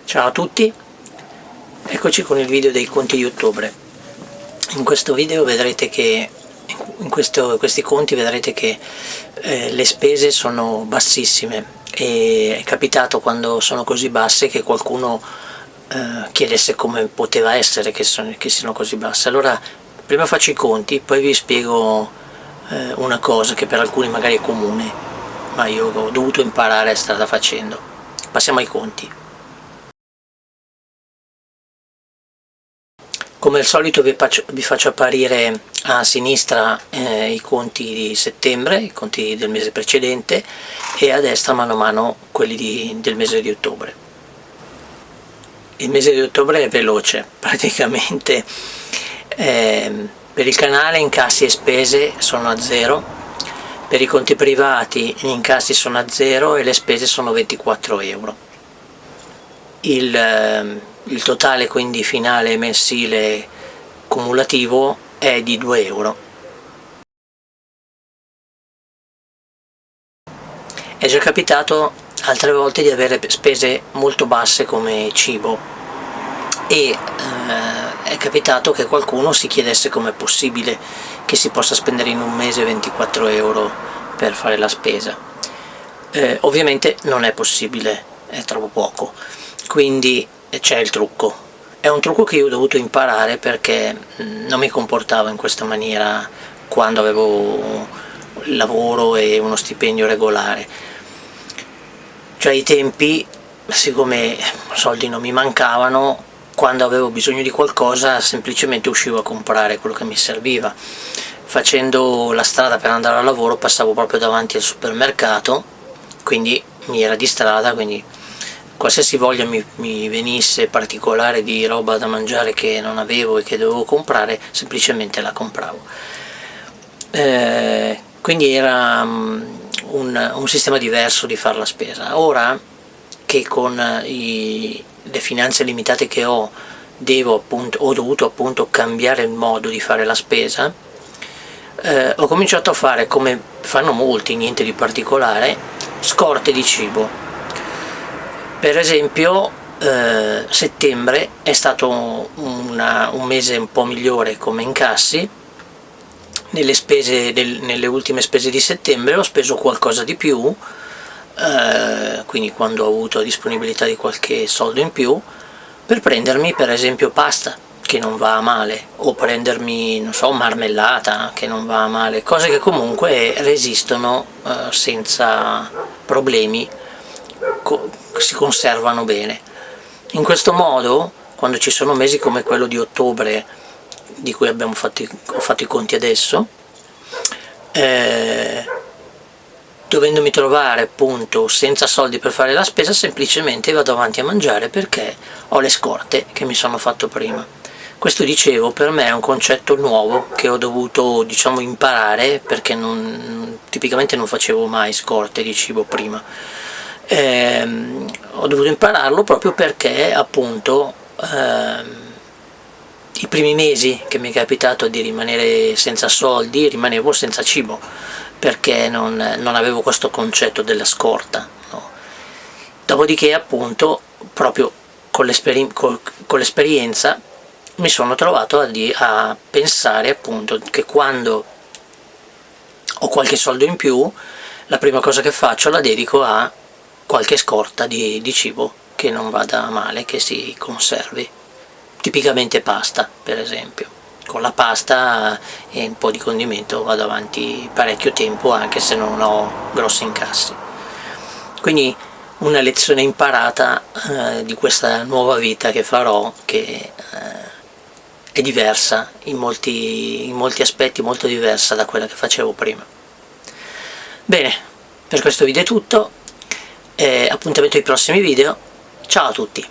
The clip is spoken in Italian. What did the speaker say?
Ciao a tutti, eccoci con il video dei conti di ottobre. In questo video vedrete che, questi conti vedrete che le spese sono bassissime e è capitato quando sono così basse che qualcuno chiedesse come poteva essere che siano così basse. Allora prima faccio i conti, poi vi spiego una cosa che per alcuni magari è comune, ma io ho dovuto imparare a strada facendo. Passiamo ai conti. Come al solito vi faccio apparire a sinistra i conti di settembre, i conti del mese precedente, e a destra mano a mano quelli del mese di ottobre. Il mese di ottobre è veloce, praticamente per il canale incassi e spese sono a zero, per i conti privati gli incassi sono a zero e le spese sono 24 euro. Il totale quindi finale mensile cumulativo è di 2 euro. È già capitato altre volte di avere spese molto basse come cibo e è capitato che qualcuno si chiedesse com'è possibile che si possa spendere in un mese 24 euro per fare la spesa. Ovviamente non è possibile, è troppo poco. Quindi c'è il trucco. È un trucco che io ho dovuto imparare perché non mi comportavo in questa maniera quando avevo lavoro e uno stipendio regolare. Cioè ai tempi, siccome soldi non mi mancavano, quando avevo bisogno di qualcosa semplicemente uscivo a comprare quello che mi serviva. Facendo la strada per andare al lavoro passavo proprio davanti al supermercato, quindi mi era di strada, quindi qualsiasi voglia mi venisse particolare di roba da mangiare che non avevo e che dovevo comprare, semplicemente la compravo. Quindi era un sistema diverso di fare la spesa. Ora che con le finanze limitate che ho dovuto appunto cambiare il modo di fare la spesa, ho cominciato a fare, come fanno molti, niente di particolare, scorte di cibo. Per esempio settembre è stato un mese un po' migliore come incassi. Nelle ultime spese di settembre ho speso qualcosa di più, quindi quando ho avuto disponibilità di qualche soldo in più, per prendermi per esempio pasta, che non va male, o prendermi, non so, marmellata, che non va male, cose che comunque resistono senza problemi, si conservano bene. In questo modo, quando ci sono mesi come quello di ottobre, di cui ho fatto i conti adesso, dovendomi trovare appunto senza soldi per fare la spesa, semplicemente vado avanti a mangiare perché ho le scorte che mi sono fatto prima. Questo, dicevo, per me è un concetto nuovo che ho dovuto, diciamo, imparare, perché tipicamente non facevo mai scorte di cibo prima. Ho dovuto impararlo proprio perché appunto i primi mesi che mi è capitato di rimanere senza soldi, rimanevo senza cibo perché non avevo questo concetto della scorta, no? Dopodiché appunto proprio con l'esperienza mi sono trovato a pensare appunto che quando ho qualche soldo in più, la prima cosa che faccio la dedico a qualche scorta di cibo che non vada male, che si conservi, tipicamente pasta per esempio. Con la pasta e un po' di condimento vado avanti parecchio tempo anche se non ho grossi incassi. Quindi una lezione imparata di questa nuova vita che farò, che è diversa in molti aspetti, molto diversa da quella che facevo prima. Bene, per questo video è tutto. Appuntamento ai prossimi video. Ciao a tutti.